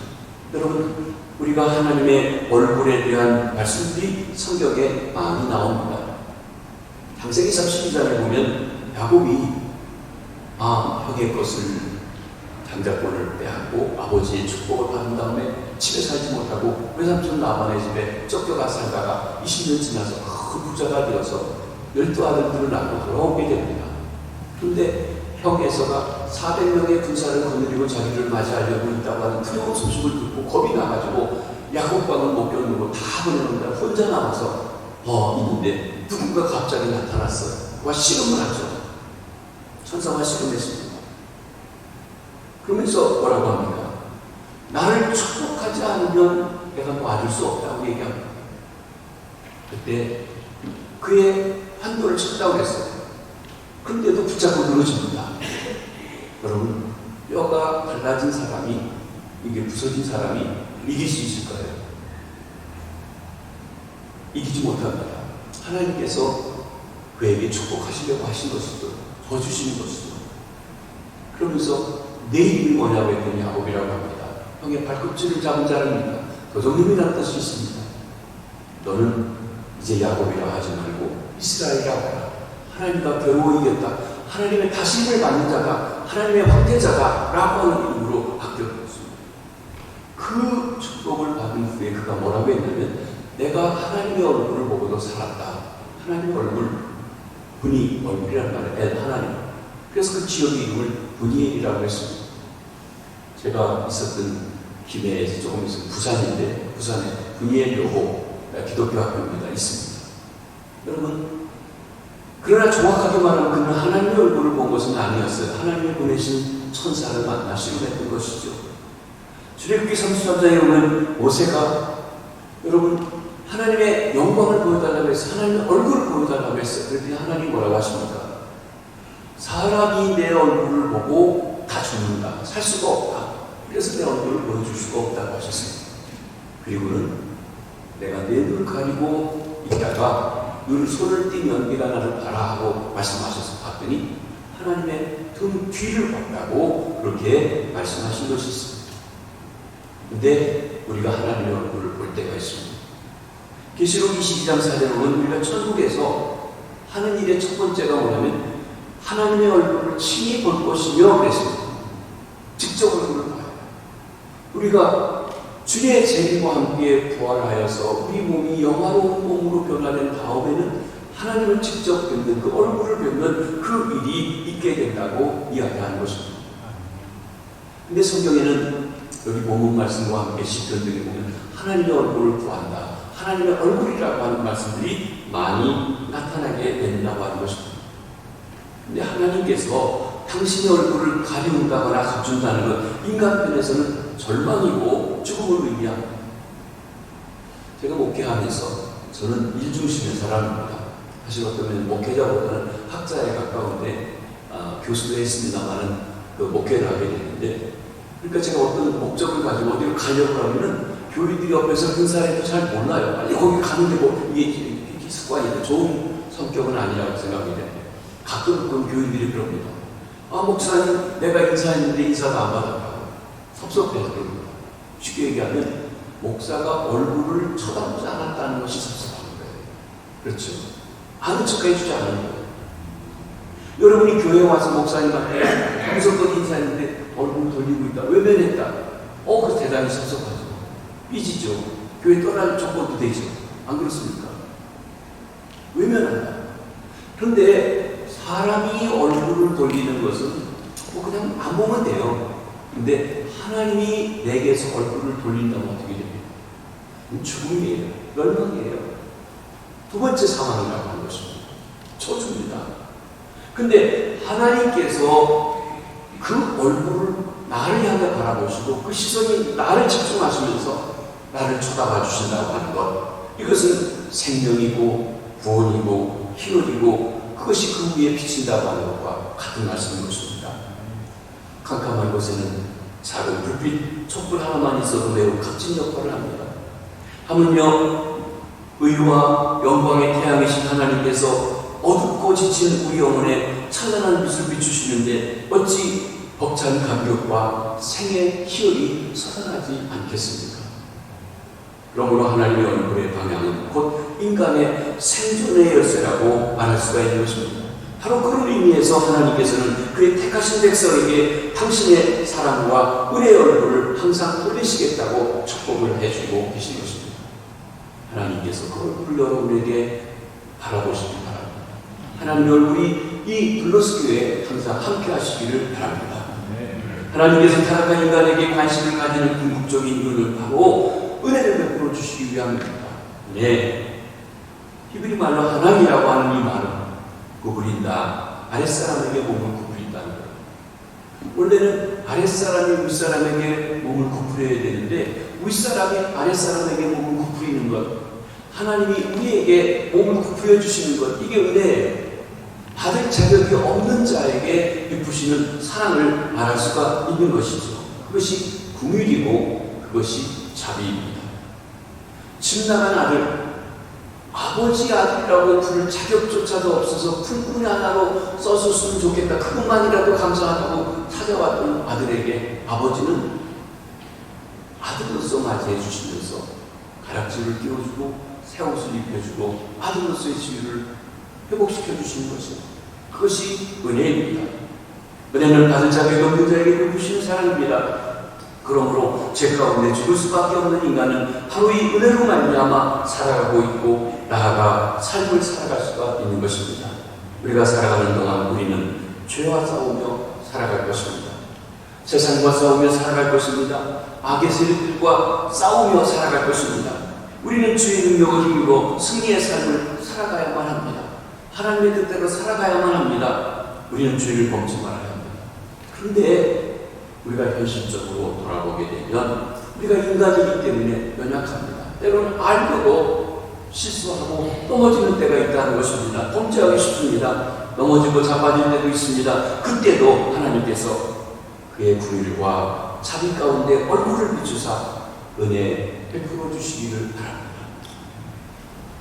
여러분, 우리가 하나님의 얼굴에 대한 말씀들이 성경에 많이 나옵니다. 창세기 32장에 보면 야곱이 형의 것을 장자권을 빼앗고 아버지의 축복을 받은 다음에 집에 살지 못하고 외삼촌 라반의 집에 쫓겨가 살다가 20년 지나서 큰 부자가 되어서 12아들들을 낳고 돌아오게 됩니다. 그런데 형 에서가 400명의 군사를 거느리고 자기를 맞이하려고 있다고 하는 두려운 소식을 듣고 겁이 나가지고 야곱방을 못 견디고 다 보내는데 혼자 남아서 있는데 누군가 갑자기 나타났어요. 그와 씨름을 하죠. 천사와 씨름했습니다. 그러면서 뭐라고 합니까? 나를 축복하지 않으면 내가 도와줄 수 없다고 얘기합니다. 그때 그의 환도를 쳤다고 했어요. 그런데도 붙잡고 늘어집니다. 여러분, 뼈가 갈라진 사람이, 이게 부서진 사람이 이길 수 있을 거예요. 이기지 못합니다. 하나님께서 그에게 축복하시려고 하신 것이죠. 더 주시는 것이죠. 그러면서 내 이름이 뭐냐고 했더니 야곱이라고 합니다. 형의 발꿈치를 잡은 자랍니다. 도둑님이라는 뜻이 있습니다. 너는 이제 야곱이라 하지 말고 이스라엘이라고 하라. 하나님과 겨루어 이겼다. 하나님의 다심을 받는 자가, 하나님의 황태자다 라고 하는 이름으로 바뀌었습니다. 그 축복을 받은 후에 그가 뭐라고 했냐면, 내가 하나님의 얼굴을 보고도 살았다. 하나님의 얼굴, 분이 얼굴이라는 말은 하나님. 그래서 그 지역의 이름을 분이엘이라고 했습니다. 제가 있었던 김해에서 조금 있으면 부산인데, 부산에 분이엘 여호 기독교 학교입니다. 있습니다. 여러분, 그러나 정확하게 말하면 그는 하나님의 얼굴을 본 것은 아니었어요. 하나님이 보내신 천사를 만나 씨름했던 것이죠. 출애굽기 33장에 보면 모세가, 여러분, 하나님의 영광을 보여달라고 해서 하나님의 얼굴을 보여달라고 했어요. 그랬더니 하나님이 뭐라고 하십니까? 사람이 내 얼굴을 보고 다 죽는다. 살 수가 없다. 그래서 내 얼굴을 보여줄 수가 없다고 하셨습니다. 그리고는 내가 내 눈을 가리고 있다가 눈 손을 띄면 네가 나를 봐라 하고 말씀하셔서 봤더니 하나님의 등 뒤를 봤다고 그렇게 말씀하신 것이 있습니다. 근데 우리가 하나님의 얼굴을 볼 때가 있습니다. 계시록 22장 4절에 보면 우리가 천국에서 하는 일의 첫 번째가 뭐냐면 하나님의 얼굴을 친히 볼 것이며 그랬습니다. 직접 얼굴을 봐요. 우리가 주의 재림과 함께 부활하여서 우리 몸이 영화로운 몸으로 변화된 다음에는 하나님을 직접 뵙는, 그 얼굴을 뵙는 그 일이 있게 된다고 이야기하는 것입니다. 근데 성경에는 여기 본문 말씀과 함께 시편 등에 보면 하나님의 얼굴을 구한다, 하나님의 얼굴이라고 하는 말씀들이 많이 나타나게 된다고 하는 것입니다. 근데 하나님께서 당신의 얼굴을 가리운다거나 감춘다는 것, 인간 편에서는 절망이고 죽음을 의미합니다. 제가 목회하면서 저는 일중심의 사람입니다. 사실 어쩌면 목회자보다는 학자에 가까운데 교수도 했습니다만은 그 목회를 하게 되는데, 그러니까 제가 어떤 목적을 가지고 어디로 가려고 하면은 교인들이 옆에서 행사해도 잘 몰라요. 빨리 거기 가는데 뭐 이게 습관이 좋은 성격은 아니라고 생각이 되는데, 가끔 교인들이 그럽니다. 목사님, 내가 인사했는데 인사도 안 받았다고 섭섭해서 그럽니다. 쉽게 얘기하면 목사가 얼굴을 쳐다보지 않았다는 것이 섭섭한 거예요. 그렇죠? 아는 척 해주지 않는 거예요. 여러분이 교회에 와서 목사님한테 무섭게 인사했는데 얼굴 돌리고 있다. 외면했다. 그 대단히 섭섭하죠. 삐지죠. 교회 떠날 조건도 되죠. 안 그렇습니까? 외면한다. 그런데 사람이 얼굴을 돌리는 것은 그냥 안 보면 돼요. 근데 하나님이 내게서 얼굴을 돌린다면 어떻게 됩니까? 죽음이에요. 멸망이에요. 두 번째 상황이라고 하는 것입니다. 저주입니다. 근데 하나님께서 그 얼굴을 나를 향해 바라보시고 그 시선이 나를 집중하시면서 나를 쳐다봐 주신다고 하는 것, 이것은 생명이고 구원이고 희열이고 그것이 그 위에 비친다고 하는 것과 같은 말씀인 것입니다. 캄캄한 곳에는 작은 불빛, 촛불 하나만 있어도 매우 값진 역할을 합니다. 하물며 의와 영광의 태양이신 하나님께서 어둡고 지친 우리 영혼에 찬란한 빛을 비추시는데 어찌 벅찬 감격과 생의 희열이 솟아나지 않겠습니까? 그러므로 하나님의 얼굴의 방향은 곧 인간의 생존의 열쇠라고 말할 수가 있는 것입니다. 바로 그런 의미에서 하나님께서는 그의 택하신 백성에게 당신의 사랑과 은혜의 얼굴을 항상 돌리시겠다고 축복을 해주고 계신 것입니다. 하나님께서 그 얼굴을 여러분에게 바라보시기 바랍니다. 하나님의 얼굴이 이 블러스 교회에 항상 함께 하시기를 바랍니다. 하나님께서 타락한 인간에게 관심을 가지는 궁극적인 이유는 바로 은혜를 베풀어 주시기 위함입니다. 네. 히브리 말로 하나님이라고 하는 이 말은 구부린다, 아랫사람에게 몸을 구부린다는 거예요. 원래는 아랫사람이 윗사람에게 몸을 구부려야 되는데 윗사람이 아랫사람에게 몸을 구부리는 것, 하나님이 우리에게 몸을 구부려 주시는 것, 이게 은혜예요. 받을 자격이 없는 자에게 베푸시는 사랑을 말할 수가 있는 것이죠. 그것이 긍휼이고 그것이 자비입니다. 집 나간 아들, 아버지 아들이라고 부를 자격조차도 없어서 풀무늬 하나로 써줬으면 좋겠다, 그것만이라도 감사하다고 찾아왔던 아들에게 아버지는 아들로서 맞이해 주시면서 가락지를 끼워주고 새 옷을 입혀주고 아들로서의 지위를 회복시켜 주시는 것이죠. 그것이 은혜입니다. 은혜는 받을 자격이 없는 자에게 베푸시는 사랑입니다. 그러므로 죄 가운데 죽을 수밖에 없는 인간은 바로 이 은혜로 말미암아 살아가고 있고 나아가 삶을 살아갈 수가 있는 것입니다. 우리가 살아가는 동안 우리는 죄와 싸우며 살아갈 것입니다. 세상과 싸우며 살아갈 것입니다. 악의 세력들과 싸우며 살아갈 것입니다. 우리는 주의 능력을 힘입어 승리의 삶을 살아가야만 합니다. 하나님의 뜻대로 살아가야만 합니다. 우리는 죄를 범치 말아야 합니다. 그런데 우리가 현실적으로 돌아보게 되면 우리가 인간이기 때문에 연약합니다. 때로는 알고도 실수하고 넘어지는 때가 있다는 것입니다. 범죄하기 쉽습니다. 넘어지고 자빠질 때도 있습니다. 그때도 하나님께서 그의 긍휼과 자비 가운데 얼굴을 비추사 은혜 베풀어 주시기를 바랍니다.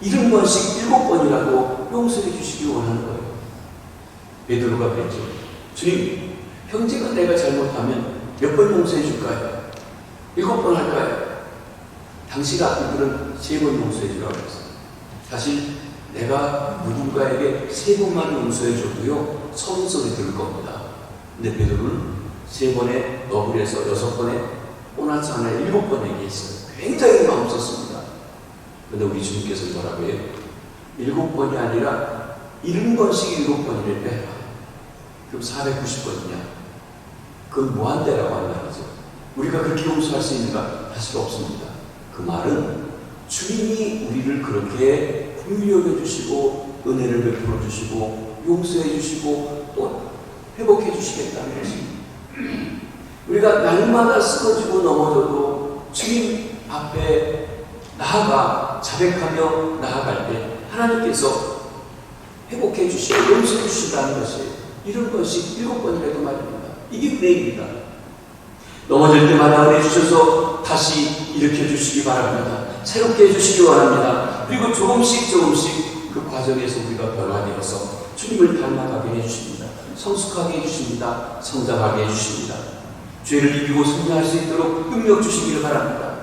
70번씩 7번이라도 용서해 주시기 원하는 거예요. 베드로가 그랬죠. 주님, 형제가 내가 잘못하면 몇 번 용서해 줄까요? 7번 할까요? 당시 아들들은 3번 용서해 주라고 했어요. 사실 내가 누군가에게 3번만 용서해 줘도요, 서운 소리 들을 겁니다. 근데 베드로는 3번에 너블에서 6번에 보너스 하나 7번 얘기했어요. 굉장히 마음 썼습니다. 그런데 우리 주님께서 뭐라고 해요? 7번이 아니라 70번씩 7번이를 빼라. 그럼 490번이냐? 그건 무한대라고 한다는 거죠. 우리가 그렇게 용서할 수 있는가? 할 수가 없습니다. 그 말은 주님이 우리를 그렇게 긍휼히 여겨주시고 은혜를 베풀어 주시고 용서해 주시고 또 회복해 주시겠다는 것입니다. 우리가 날마다 쓰러지고 넘어져도 주님 앞에 나아가 자백하며 나아갈 때 하나님께서 회복해 주시고 용서해 주신다는 것이 이런 것이 7번이라도 말입니다. 이게 은혜입니다. 넘어질 때마다 은혜 주셔서 다시 일으켜 주시기 바랍니다. 새롭게 해주시기 원합니다. 그리고 조금씩 그 과정에서 우리가 변화되어서 주님을 닮아가게 해주십니다. 성숙하게 해주십니다. 성장하게 해주십니다. 죄를 이기고 성장할 수 있도록 능력 주시기를 바랍니다.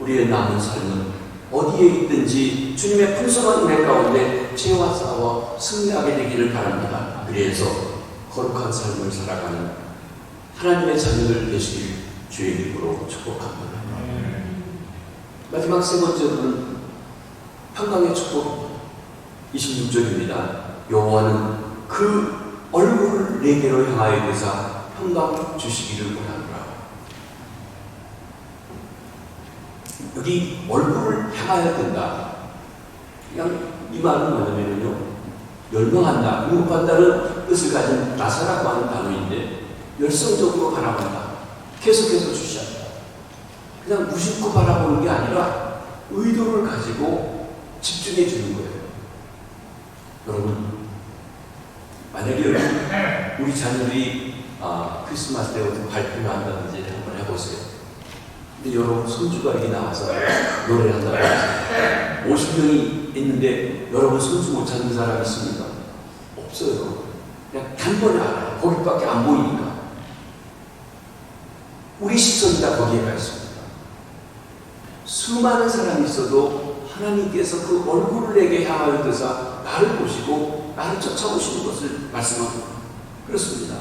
우리의 남은 삶은 어디에 있든지 주님의 풍성한 은혜 가운데 죄와 싸워 승리하게 되기를 바랍니다. 그래서 거룩한 삶을 살아가는 하나님의 자녀들 되시길 주의 이름으로 축복합니다. 마지막 세 번째로는 평강의 축복 26절입니다. 여호와는 그 얼굴을 내게로 향하여 되사 평강 주시기를 원하노라. 여기 얼굴을 향하여 된다. 그냥 이 말은 뭐냐면요, 열망한다, 응급한다는 뜻을 가진 나사라고 하는 단어인데 열성적으로 바라본다, 계속해서 주시한다. 그냥 무심코 바라보는 게 아니라 의도를 가지고 집중해 주는 거예요. 여러분, 만약에 우리 자녀들이 크리스마스 때 발표를 한다든지 한번 해보세요. 근데 여러분 손주가 여기 나와서 노래를 한다고 해서 50명이 있는데 여러분 손주 못 찾는 사람 있습니까? 없어요. 그냥 단번에 알아요. 거기밖에 안 보이니까. 우리 시선이 다 거기에 가 있습니다. 수많은 사람이 있어도 하나님께서 그 얼굴을 내게 향하여 드사 나를 보시고 나를 쫓아오시는 것을 말씀합니다. 그렇습니다.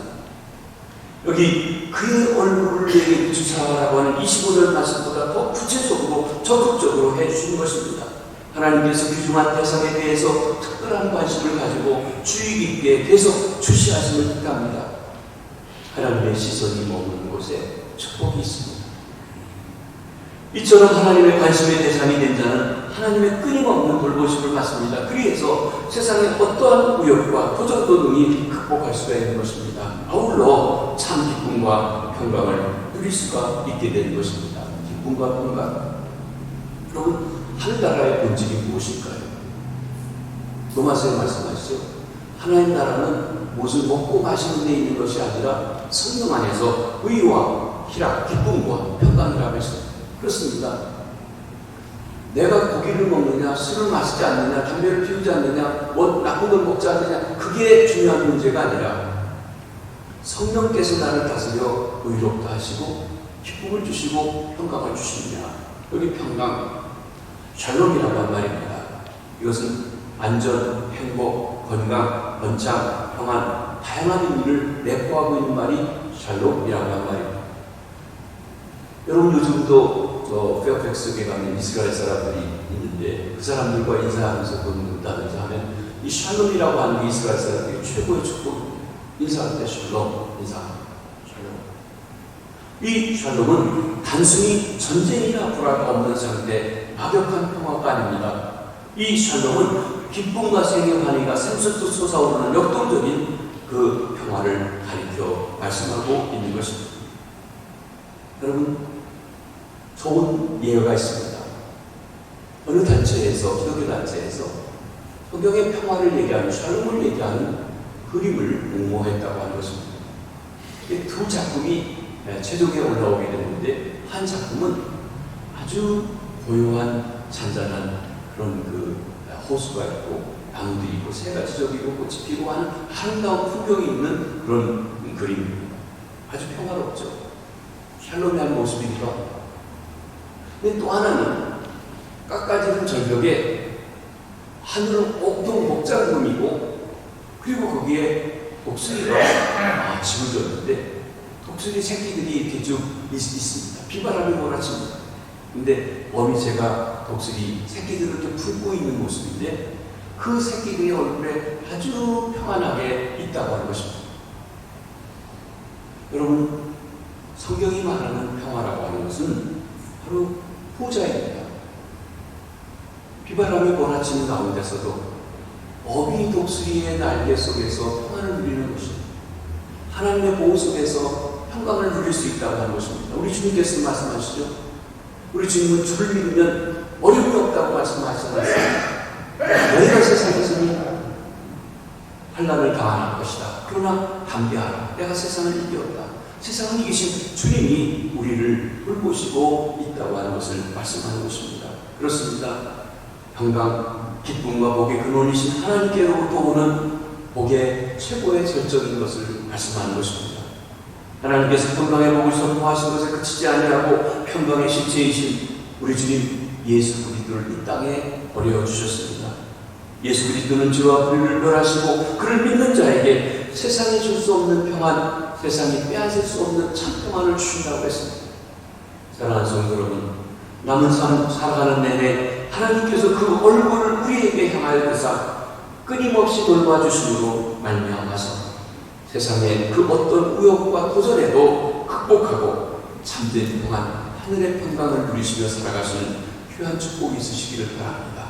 여기 그의 얼굴을 내게 주사라고 하는 25절 말씀보다 더 구체적으로 적극적으로 해주시는 것입니다. 하나님께서 귀중한 대상에 대해서 특별한 관심을 가지고 주의 깊게 계속 주시하심을 뜻합니다. 하나님의 시선이 머무는 곳에 축복이 있습니다. 이처럼 하나님의 관심의 대상이 된 자는 하나님의 끊임없는 돌보심을 받습니다. 그래서 세상의 어떠한 우욕과 도전도 능히 극복할 수가 있는 것입니다. 아울러 참 기쁨과 평강을 누릴 수가 있게 되는 것입니다. 기쁨과 평강. 여러분, 하늘나라의 본질이 무엇일까요? 로마서에 말씀하시죠. 하나님 나라는 무엇을 먹고 마시는 데 있는 것이 아니라 성령 안에서 의와 희락, 기쁨과 평강이라고 했습니다. 그렇습니다. 내가 고기를 먹느냐, 술을 마시지 않느냐, 담배를 피우지 않느냐, 뭐 나쁜 걸 먹지 않느냐, 그게 중요한 문제가 아니라 성령께서 나를 다스려 의롭다 하시고 기쁨을 주시고 평강을 주십니다. 여기 평강, 샬롬이라고 한 말입니다. 이것은 안전, 행복, 건강, 번창, 평안, 다양한 의미를 내포하고 있는 말이 샬롬이라고 한 말입니다. 여러분, 요즘도 페어팩스에 가면 이스라엘 사람들이 있는데 그 사람들과 인사하면서 본다든지 하면 이 샬롬이라고 하는 게 이스라엘 사람들의 최고의 축복. 인사할 때 샬롬, 인사합니다. 샬롬. 이 샬롬은 단순히 전쟁이나 불화가 없는 상태, 막역한 평화가 아닙니다. 이 샬롬은 기쁨과 생의 환희가 샘솟듯 솟아오르는 역동적인 그 평화를 가리켜 말씀하고 있는 것입니다. 여러분, 좋은 예가 있습니다. 어느 단체에서, 기독교 단체에서 성경의 평화를 얘기하는, 샬롬을 얘기하는 그림을 공모했다고 하는 것입니다. 두 작품이 최종에 올라오게 됐는데, 한 작품은 아주 고요한 잔잔한 그런 그 호수가 있고 나무들이 있고 새가 지저귀고 꽃이 피고 하는 아름다운 풍경이 있는 그런 그림입니다. 아주 평화롭죠. 샬롬의 한 모습이기도 합니다. 근데 또 하나는 깎아지는 절벽에 하늘은 옥동 목장금이고, 그리고 거기에 독수리가 지어졌는데 독수리 새끼들이 이렇게 쭉 있습니다. 비바람이 몰아칩니다. 근데 어미새가 독수리 새끼들을 좀 품고 있는 모습인데 그 새끼들의 얼굴에 아주 평안하게 있다고 하는 것입니다. 여러분, 성경이 말하는 평화라고 하는 것은 바로 호자입니다. 비바람이 몰아치는 가운데서도 어미 독수리의 날개 속에서 평안을 누리는 것입니다. 하나님의 보호 속에서 평강을 누릴 수 있다고 하는 것입니다. 우리 주님께서 말씀하시죠. 우리 주님은 주를 믿으면 어려움이 없다고 말씀하셨습니다. 너희가 세상에서는 환난을 당할 것이다. 그러나 담대하라. 내가 세상을 이겼다. 세상을 이기신 주님이 우리를 돌보시고 있다고 하는 것을 말씀하는 것입니다. 그렇습니다. 평강, 기쁨과 복의 근원이신 하나님께로부터 오는 복의 최고의 절정인 것을 말씀하는 것입니다. 하나님께서 평강의 복을 선포하신 것에 그치지 아니하고 평강의 실체이신 우리 주님 예수 그리스도를 이 땅에 보내주셨습니다. 예수 그리스도는 죄와 불의를 멸하시고 그를 믿는 자에게 세상에 줄 수 없는 평안, 세상이 빼앗을 수 없는 참 평안을 주신다고 했습니다. 사랑하는 성도 여러분, 남은 삶 살아가는 내내 하나님께서 그 얼굴을 우리에게 향하여 드사 끊임없이 돌봐주심으로 말미암아서 세상의 그 어떤 우욕과 도전에도 극복하고 참된 평안, 하늘의 평강을 누리시며 살아가시는 귀한 축복이 있으시기를 바랍니다.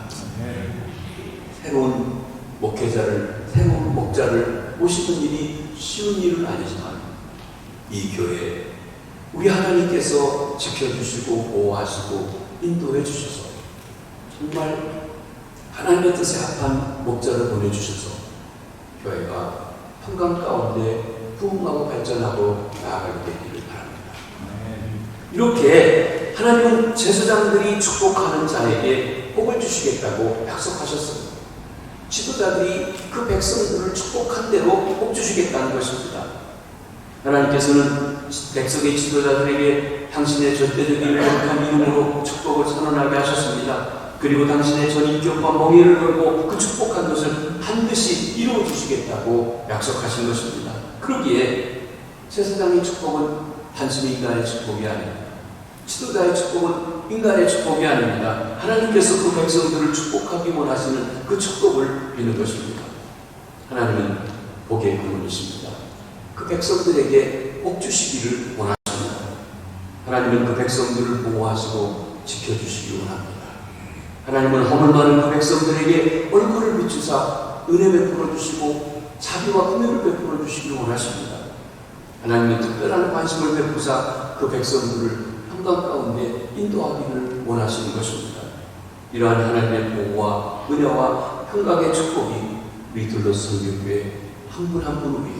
새로운 목회자를, 새로운 목자를 모시는 일이 쉬운 일은 아니지만 이 교회에 우리 하나님께서 지켜주시고 보호하시고 인도해 주셔서 정말 하나님의 뜻에 합한 목자를 보내주셔서 교회가 평강 가운데 부흥하고 발전하고 나아가게 되기를 바랍니다. 이렇게 하나님은 제사장들이 축복하는 자에게 복을 주시겠다고 약속하셨습니다. 지도자들이 그 백성들을 축복한 대로 복 주시겠다는 것입니다. 하나님께서는 백성의 지도자들에게 당신의 절대적인 거룩한 이름으로 축복을 선언하게 하셨습니다. 그리고 당신의 전인격과 멍에를 걸고 그 축복한 것을 반드시 이루어 주시겠다고 약속하신 것입니다. 그러기에 제사장의 축복은 단순히 인간의 축복이 아닙니다. 지도자의 축복은 인간의 축복이 아닙니다. 하나님께서 그 백성들을 축복하기 원하시는 그 축복을 비는 것입니다. 하나님은 복의 그분이십니다. 그 백성들에게 복 주시기를 원하십니다. 하나님은 그 백성들을 보호하시고 지켜주시기 원합니다. 하나님은 허물 많은 그 백성들에게 얼굴을 비추사 은혜 베풀어 주시고 자비와 긍휼을 베풀어 주시기를 원하십니다. 하나님은 특별한 관심을 베푸사 그 백성들을 평강 가운데 인도하기를 원하시는 것입니다. 이러한 하나님의 보호와 은혜와 평강의 축복이 우리 둘러스 선교교회 한 분 한 분 위에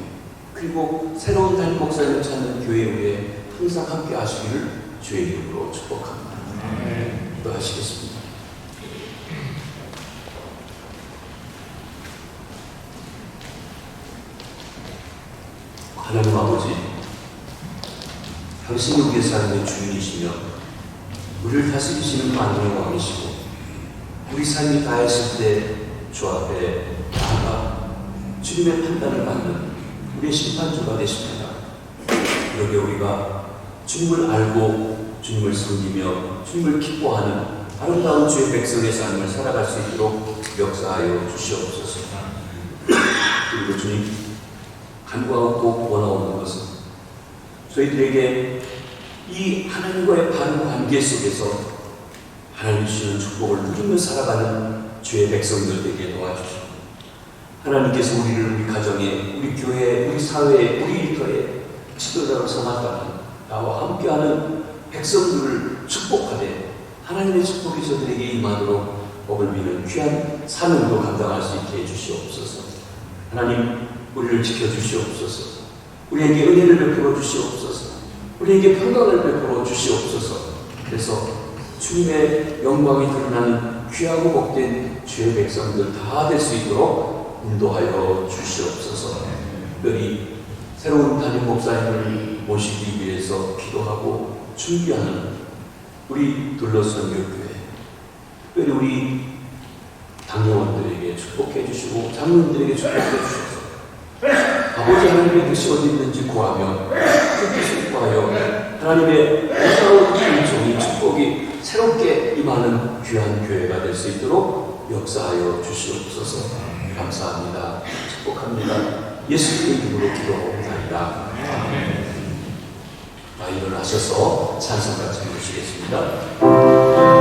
그리고 새로운 담임 목사님을 찾는 교회 위에 항상 함께 하시기를 주의 이름으로 축복합니다. 기도하시겠습니다. 하나님 아버지, 당신이 우리의 삶의 주인이시며 우리를 다스리시는 만왕의 왕이시고 우리 삶이 다했을 때 주 앞에 나아가 주님의 판단을 받는 우리의 심판주가 되십니다. 그러게 우리가 주님을 알고 주님을 섬기며 주님을 기뻐하는 아름다운 주의 백성의 삶을 살아갈 수 있도록 역사하여 주시옵소서. 그리고 주님, 간구하고 원하오는 것은 저희들에게 이 하나님과의 바른 관계 속에서 하나님 주시는 축복을 누리며 살아가는 주의 백성들 되게 도와주시고 하나님께서 우리를 우리 가정에, 우리 교회에, 우리 사회에, 우리 일터에 지도자로 삼았다는 나와 함께하는 백성들을 축복하되 하나님의 축복이 저들에게 임하도록 복을 비는 귀한 사명도 감당할 수 있게 해주시옵소서. 하나님, 우리를 지켜주시옵소서. 우리에게 은혜를 베풀어 주시옵소서. 우리에게 평강을 베풀어 주시옵소서. 그래서 주님의 영광이 드러나는 귀하고 복된 주의 백성들 다 될 수 있도록 인도하여 주시옵소서. 특별히 새로운 담임 목사님을 모시기 위해서 기도하고 준비하는 우리 둘러선 교회, 특별히 우리 당회원들에게 축복해 주시고 장로님들에게 축복해 주셔서 아버지 하나님의 뜻이 어디 있는지 구하며 그 뜻을 구하여 하나님의 놀라운 은총이 축복이 새롭게 임하는 귀한 교회가 될 수 있도록 역사하여 주시옵소서. 감사합니다. 축복합니다. 예수님의 이름으로 기도하옵나이다. 아멘. 일어나셔서 찬송 같이 부르시겠습니다.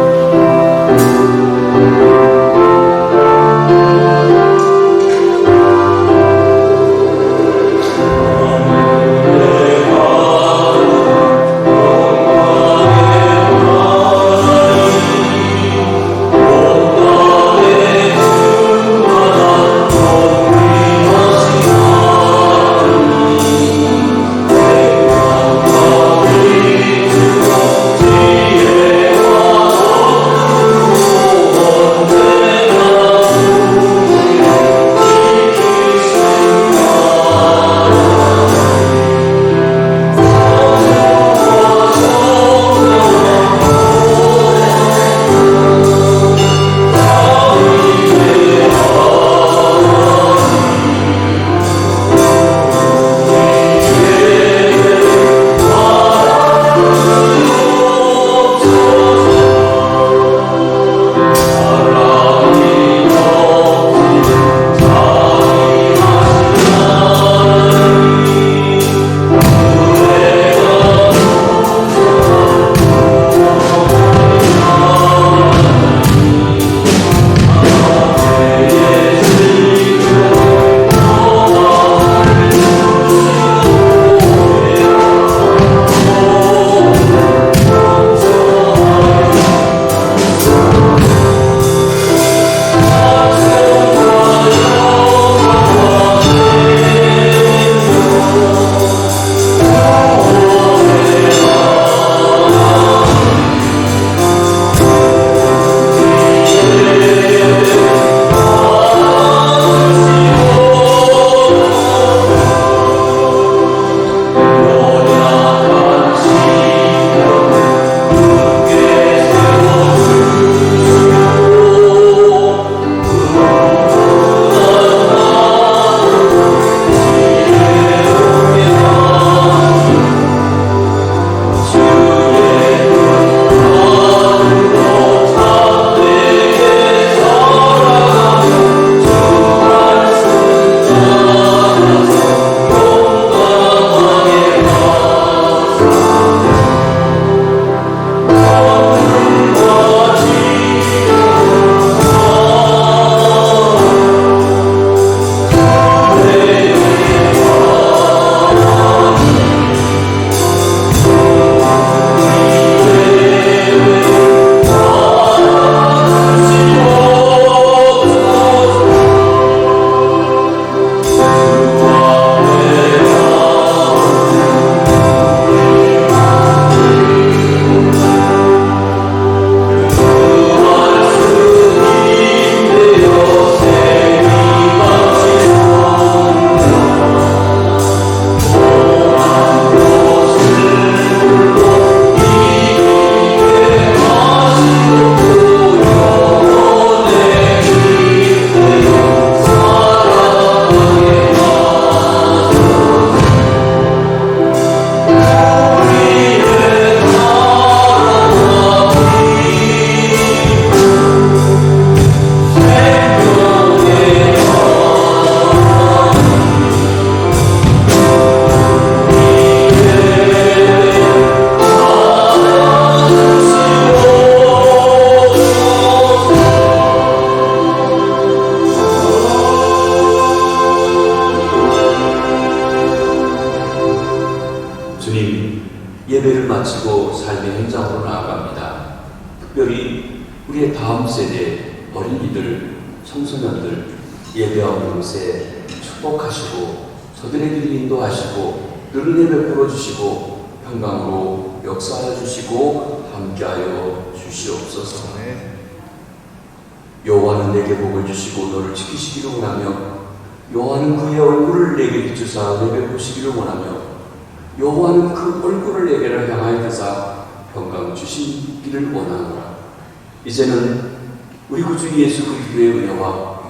예배를 마치고 삶의 현장으로 나아갑니다. 특별히 우리의 다음 세대 어린이들, 청소년들 예배하는 곳에 축복하시고 저들의 길을 인도하시고 은혜 베풀어 주시고 평강으로 역사하여 주시고 함께하여 주시옵소서. 여호와는 내게 복을 주시고 너를 지키시기를 원하며 여호와는 그의 얼굴을 내게 비추사 은혜 베푸시기를 원하며 여호와는 그 얼굴을 내게를 향하여 드사 평강 주시기를 원하노라. 이제는 우리 구주 예수 그리스도의 은혜와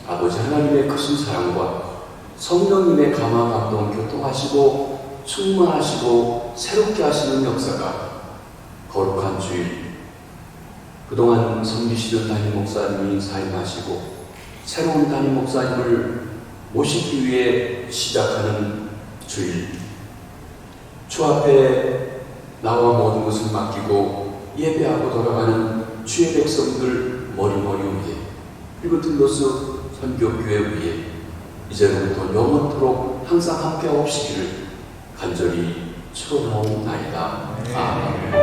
아버지 하나님의 크신 사랑과 성령님의 감화 감동 교통하시고 충만하시고 새롭게 하시는 역사가 거룩한 주일 그동안 섬기시던 담임 목사님이 사임하시고 새로운 담임 목사님을 모시기 위해 시작하는 주일 주 앞에 나와 모든 것을 맡기고 예배하고 돌아가는 주의 백성들 머리머리 위에 그리고 들로스 선교교회 위에 이제부터 영원토록 항상 함께 하옵시기를 간절히 축원하옵나이다. 아멘.